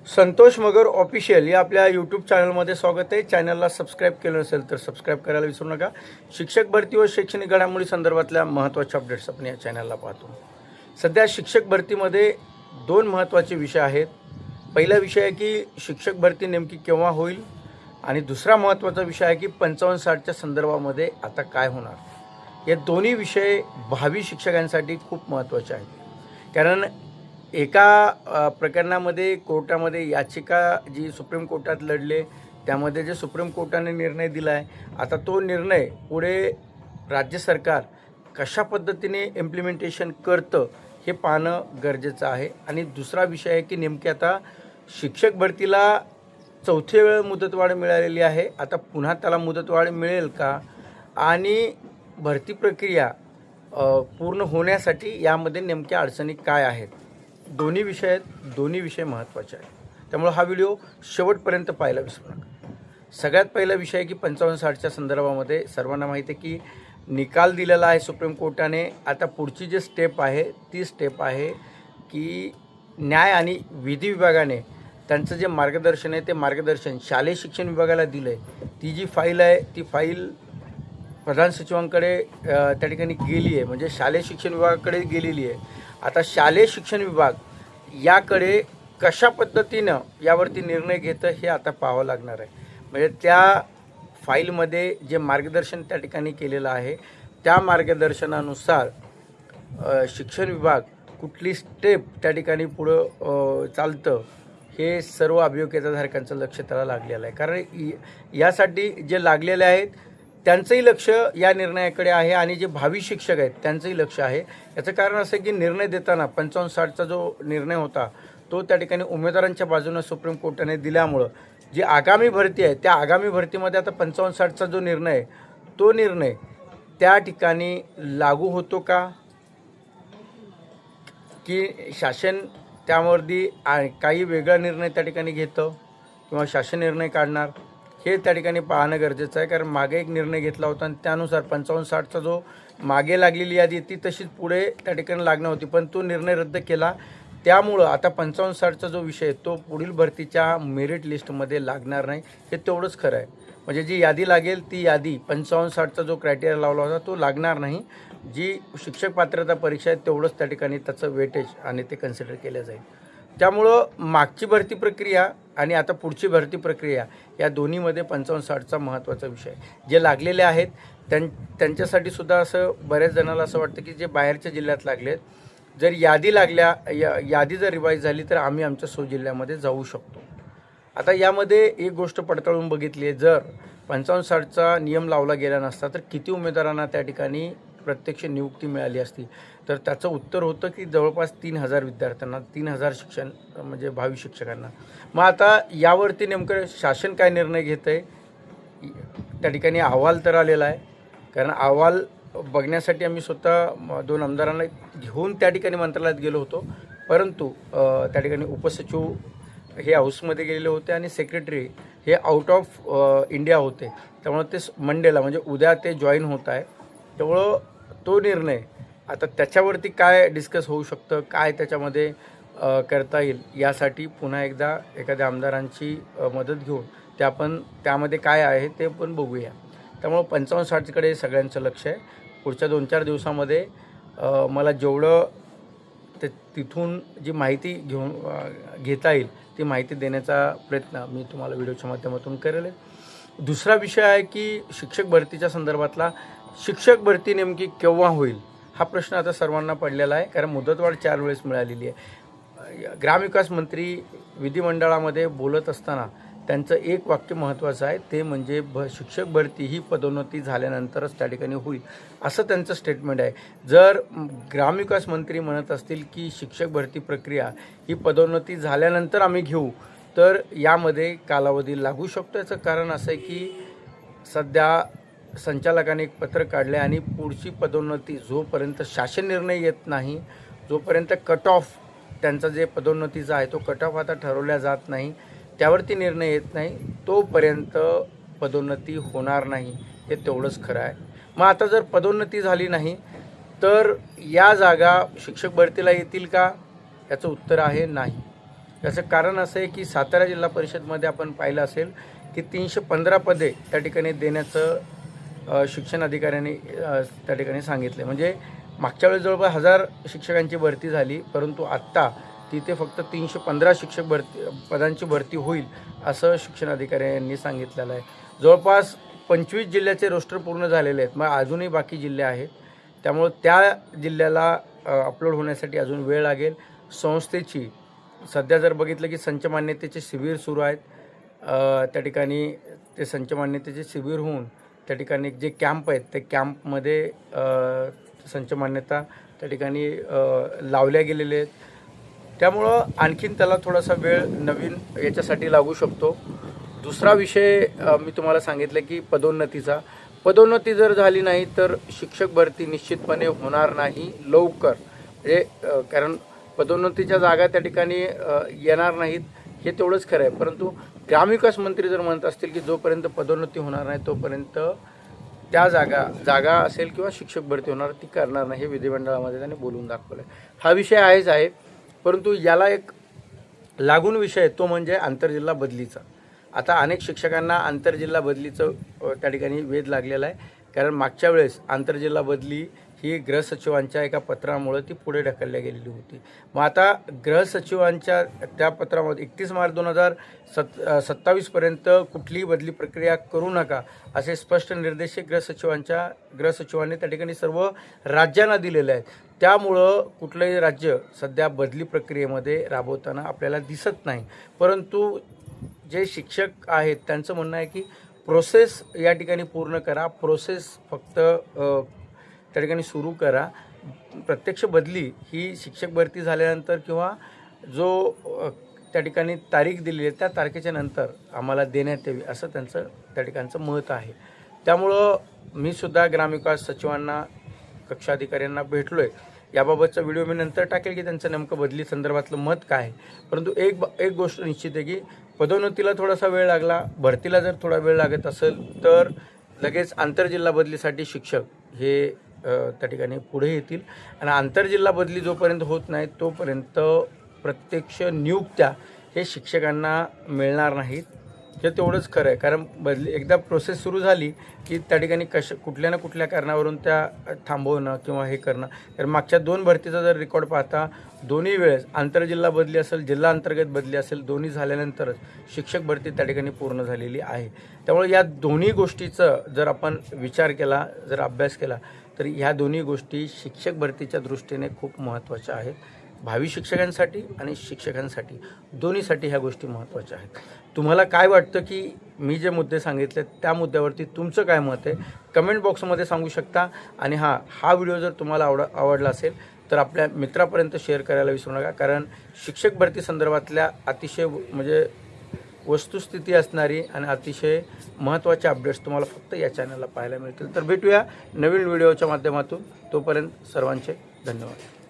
संतोष मगर official या आपल्या YouTube चॅनलमध्ये स्वागत आहे. चॅनलला सबस्क्राईब केलं नसेल तर सबस्क्राईब करायला विसरू नका. शिक्षक भरती व शैक्षणिक घडामोडी संदर्भातल्या महत्त्वाच्या अपडेट्स आपण या चॅनलला पाहतो. सध्या शिक्षक भरतीमध्ये दोन महत्त्वाचे विषय आहेत. पहिला विषय आहे की शिक्षक भरती नेमकी केव्हा होईल आणि दुसरा महत्त्वाचा विषय आहे की 55-60च्या संदर्भामध्ये आता काय होणार. हे दोन्ही विषय भावी शिक्षकांसाठी खूप महत्त्वाचे आहेत. कारण एका प्रकरणामध्ये कोर्टामध्ये याचिका जी सुप्रीम कोर्टात लढले त्यामध्ये जे सुप्रीम कोर्टाने निर्णय दिला आहे, आता तो निर्णय पुढे राज्य सरकार कशा पद्धतीने इम्प्लिमेंटेशन करतं हे पाहणं गरजेचं आहे. आणि दुसरा विषय आहे की नेमके आता शिक्षक भरतीला चौथी वेळ मुदतवाढ मिळालेली आहे. आता पुन्हा त्याला मुदतवाढ मिळेल का आणि भरती प्रक्रिया पूर्ण होण्यासाठी यामध्ये नेमक्या अडचणी काय आहेत. दोन्ही विषय महत्त्वाचे आहेत. त्यामुळे हा व्हिडिओ शेवटपर्यंत पाहायला विसरू नका. सगळ्यात पहिला विषय आहे की 55-60च्या संदर्भामध्ये सर्वांना माहिती आहे की निकाल दिलेला आहे सुप्रीम कोर्टाने. आता पुढची जी स्टेप आहे ती स्टेप आहे की न्याय आणि विधी विभागाने त्यांचं जे मार्गदर्शन आहे ते मार्गदर्शन शालेय शिक्षण विभागाला दिलं आहे. ती जी फाईल आहे ती फाईल प्रधान सचिवांकडे त्या ठिकाणी गेली आहे, म्हणजे शालेय शिक्षण विभागाकडे गेलेली आहे. आता शालेय शिक्षण विभाग याकडे कशा पद्धतीनं यावरती निर्णय घेतं हे आता पाहावं लागणार आहे. म्हणजे त्या फाईलमध्ये जे मार्गदर्शन त्या ठिकाणी केलेलं आहे त्या मार्गदर्शनानुसार शिक्षण विभाग कुठली स्टेप त्या ठिकाणी पुढं चालतं हे सर्व अभियोग्यताधारकांचं लक्ष त्याला लागलेलं आहे. कारण यासाठी जे लागलेले आहेत त्यांचंही लक्ष या निर्णयाकडे आहे आणि जे भावी शिक्षक आहेत त्यांचंही लक्ष आहे. याचं कारण असं की निर्णय देताना 55-60चा जो निर्णय होता तो त्या ठिकाणी उमेदवारांच्या बाजूने सुप्रीम कोर्टाने दिल्यामुळं जी आगामी भरती आहे त्या आगामी भरतीमध्ये आता 55-60चा जो निर्णय आहे तो निर्णय त्या ठिकाणी लागू होतो का की शासन त्यावरती काही वेगळा निर्णय त्या ठिकाणी घेतं किंवा शासन निर्णय काढणार हे त्या ठिकाणी पाहणं गरजेचं आहे. कारण मागे एक निर्णय घेतला होता आणि त्यानुसार 55-60चा जो मागे लागलेली यादी ती तशीच पुढे त्या ठिकाणी लागणार होती, पण तो निर्णय रद्द केला. त्यामुळं आता 55-60चा जो विषय तो पुढील भरतीच्या मेरिट लिस्टमध्ये लागणार नाही हे तेवढंच खरं आहे. म्हणजे जी यादी लागेल ती यादी 55-60चा जो क्रायटेरिया लावला होता तो लागणार नाही. जी शिक्षक पात्रता परीक्षा आहे तेवढंच त्या ठिकाणी त्याचं वेटेज आणि ते कन्सिडर केलं जाईल. त्यामुळं मागची भरती प्रक्रिया आणि आता पुढची भरती प्रक्रिया या दोन्हीमध्ये 55-60चा महत्त्वाचा विषय जे लागलेले आहेत त्यांच्यासाठी सुद्धा असं बऱ्याच जणांना असं वाटतं की जे बाहेरच्या जिल्ह्यात लागलेत जर यादी जर रिवाईज झाली तर आम्ही आमच्या जिल्ह्यामध्ये जाऊ शकतो. आता यामध्ये एक गोष्ट पडताळून बघितली आहे, जर 55-60चा नियम लावला गेला नसता तर किती उमेदवारांना त्या ठिकाणी प्रत्यक्ष नियुक्ती मिळाली असती. तर त्याचं उत्तर होतं की जवळपास 3000 विद्यार्थ्यांना 3000 शिक्षण म्हणजे भावी शिक्षकांना. मग आता यावरती नेमकं शासन काय निर्णय घेतं आहे त्या ठिकाणी अहवाल तर आलेला आहे. कारण अहवाल बघण्यासाठी आम्ही स्वतः 2 आमदारांना घेऊन त्या ठिकाणी मंत्रालयात गेलो होतो, परंतु त्या ठिकाणी उपसचिव हे हाऊसमध्ये गेलेले होते आणि सेक्रेटरी हे आउट ऑफ इंडिया होते. त्यामुळे ते मंडेला म्हणजे उद्या ते जॉईन होत आहे. त्यामुळं तो निर्णय आता त्याच्यावरती काय डिस्कस होऊ शकतं, काय त्याच्यामध्ये करता येईल यासाठी पुन्हा एकदा एखाद्या आमदारांची मदत घेऊन ते आपण त्यामध्ये काय आहे ते पण बघूया. त्यामुळं 55-60कडे सगळ्यांचं लक्ष आहे. पुढच्या 2-4 दिवसामध्ये मला जेवढं तिथून जी माहिती घेता येईल ती माहिती देण्याचा प्रयत्न मी तुम्हाला व्हिडिओच्या माध्यमातून करेल. दुसरा विषय आहे की शिक्षक भरतीच्या संदर्भातला शिक्षक भरती नेमकी केव्हा होईल हा प्रश्न आता सर्वांना पडलेला आहे. कारण मुदतवाढ 4 वेळेस मिळालेली आहे. ग्रामविकास मंत्री विधिमंडळामध्ये बोलत असताना त्यांचं एक वाक्य महत्त्वाचं आहे, ते म्हणजे शिक्षक भरती ही पदोन्नती झाल्यानंतरच त्या ठिकाणी होईल असं त्यांचं स्टेटमेंट आहे. जर ग्रामविकास मंत्री म्हणत असतील की शिक्षक भरती प्रक्रिया ही पदोन्नती झाल्यानंतर आम्ही घेऊ तर यामध्ये कालावधी लागू शकतो. याचं कारण असं आहे की सध्या संचालकाने एक पत्र काढले आणि पुढची पदोन्नती जोपर्यंत शासन निर्णय येत नाही, जोपर्यंत कट ऑफ त्यांचा जे पदोन्नतीचा आहे तो कट ऑफ आता ठरवल्या जात नाही, त्यावरती निर्णय येत नाही, तोपर्यंत पदोन्नती होणार नाही हे तेवढंच खरं आहे. मग आता जर पदोन्नती झाली नाही तर या जागा शिक्षक भरतीला येतील का याचं उत्तर आहे नाही. त्याचं कारण असं आहे की सातारा जिल्हा परिषदमध्ये आपण पाहिलं असेल की 315 पदे त्या ठिकाणी देण्याचं शिक्षण अधिकाऱ्यांनी त्या ठिकाणी सांगितले. म्हणजे मागच्या वेळेस जवळपास 1000 शिक्षकांची भरती झाली, परंतु आत्ता तिथे फक्त 315 शिक्षक पदांची भरती होईल असं शिक्षण अधिकाऱ्यांनी सांगितलेलं आहे. जवळपास 25 जिल्ह्याचे रोस्टर पूर्ण झालेले आहेत, मग अजूनही बाकी जिल्हे आहेत. त्यामुळं त्या जिल्ह्याला अपलोड होण्यासाठी अजून वेळ लागेल. संस्थेची सध्या जर बघितलं की संच मान्यतेचे शिबिर सुरू आहेत. त्या ठिकाणी ते संच मान्यतेचे शिबिर होऊन त्या ठिकाणी जे कॅम्प आहेत ते कॅम्पमध्ये संच मान्यता त्या ठिकाणी लावल्या गेलेले आहेत. त्यामुळं आणखीन त्याला थोडासा वेळ नवीन याच्यासाठी लागू शकतो. दुसरा विषय मी तुम्हाला सांगितलं की पदोन्नती जर झाली नाही तर शिक्षक भरती निश्चितपणे होणार नाही लवकर. म्हणजे कारण पदोन्नतीच्या जागा त्या ठिकाणी येणार नाहीत हे तेवढंच खरं आहे, परंतु ग्रामविकास मंत्री जर म्हणत असतील की जोपर्यंत पदोन्नती होणार नाही तोपर्यंत त्या जागा असेल किंवा शिक्षक भरती होणार ती करणार नाही, हे विधिमंडळामध्ये त्यांनी बोलून दाखवलं आहे. हा विषय आहेच आहे, परंतु याला एक लागून विषय आहे तो म्हणजे आंतरजिल्हा बदलीचा. आता अनेक शिक्षकांना आंतरजिल्हा बदलीचं त्या ठिकाणी वेध लागलेला आहे, कारण मागच्या वेळेस आंतरजिल्हा बदली ही गृहसचिवांच्या एका पत्रामुळे ती पुढे ढकलल्या गेलेली होती. मग आता गृहसचिवांच्या त्या पत्रामध्ये 31 मार्च 2027पर्यंत कुठलीही बदली प्रक्रिया करू नका असे स्पष्ट निर्देश गृहसचिवांनी त्या ठिकाणी सर्व राज्यांना दिलेले आहेत. त्यामुळं कुठलंही राज्य सध्या बदली प्रक्रियेमध्ये राबवताना आपल्याला दिसत नाही. परंतु जे शिक्षक आहेत त्यांचं म्हणणं आहे की प्रोसेस या ठिकाणी पूर्ण करा, प्रोसेस फक्त त्या ठिकाणी सुरू करा. प्रत्यक्ष बदली ही शिक्षक भरती झाल्यानंतर किंवा जो त्या ठिकाणी तारीख दिलेली आहे त्या तारखेच्या नंतर आम्हाला देण्यात यावी असं त्यांचं त्या ठिकाणचं मत आहे. त्यामुळं मी सुद्धा ग्रामविकास सचिवांना कक्षाधिकाऱ्यांना भेटलो आहे. याबाबतचा व्हिडिओ मी नंतर टाकेल की त्यांचं नेमकं बदली संदर्भातलं मत काय आहे. परंतु एक गोष्ट निश्चित आहे की पदोन्नतीला थोडासा वेळ लागला, भरतीला जर थोडा वेळ लागत असेल तर लगेच आंतरजिल्हा बदलीसाठी शिक्षक हे त्या ठिकाणी पुढे येतील. आणि आंतरजिल्हा बदली जोपर्यंत होत नाही तोपर्यंत प्रत्यक्ष नियुक्त्या हे शिक्षकांना मिळणार नाहीत, हे तेवढंच खरं आहे. कारण बदली एकदा प्रोसेस सुरू झाली की त्या ठिकाणी कुठल्या ना कुठल्या कारणावरून त्या थांबवणं किंवा हे करणं. तर मागच्या 2 भरतीचा जर रेकॉर्ड पाहता दोन्ही वेळेस आंतरजिल्हा बदली असेल, जिल्हा अंतर्गत बदली असेल, दोन्ही झाल्यानंतरच शिक्षक भरती त्या ठिकाणी पूर्ण झालेली आहे. त्यामुळे या दोन्ही गोष्टीचं जर आपण विचार केला, जर अभ्यास केला तर ह्या दोन्ही गोष्टी शिक्षक भरतीच्या दृष्टीने खूप महत्त्वाच्या आहेत. भावी शिक्षकांसाठी आणि शिक्षकांसाठी दोन्हीसाठी ह्या गोष्टी महत्त्वाच्या आहेत. तुम्हाला काय वाटतं की मी जे मुद्दे सांगितले त्या मुद्द्यावरती तुमचं काय मत आहे कमेंट बॉक्समध्ये सांगू शकता. आणि हा व्हिडिओ जर तुम्हाला आवडला असेल तर आपल्या मित्रापर्यंत शेअर करायला विसरू नका, कारण शिक्षक भरती संदर्भातल्या अतिशय म्हणजे वस्तुस्थिती असणारी आणि अतिशय महत्त्वाचे अपडेट्स तुम्हाला फक्त या चॅनलला पाहायला मिळतील. तर भेटूया नवीन व्हिडिओच्या माध्यमातून. तोपर्यंत सर्वांचे धन्यवाद.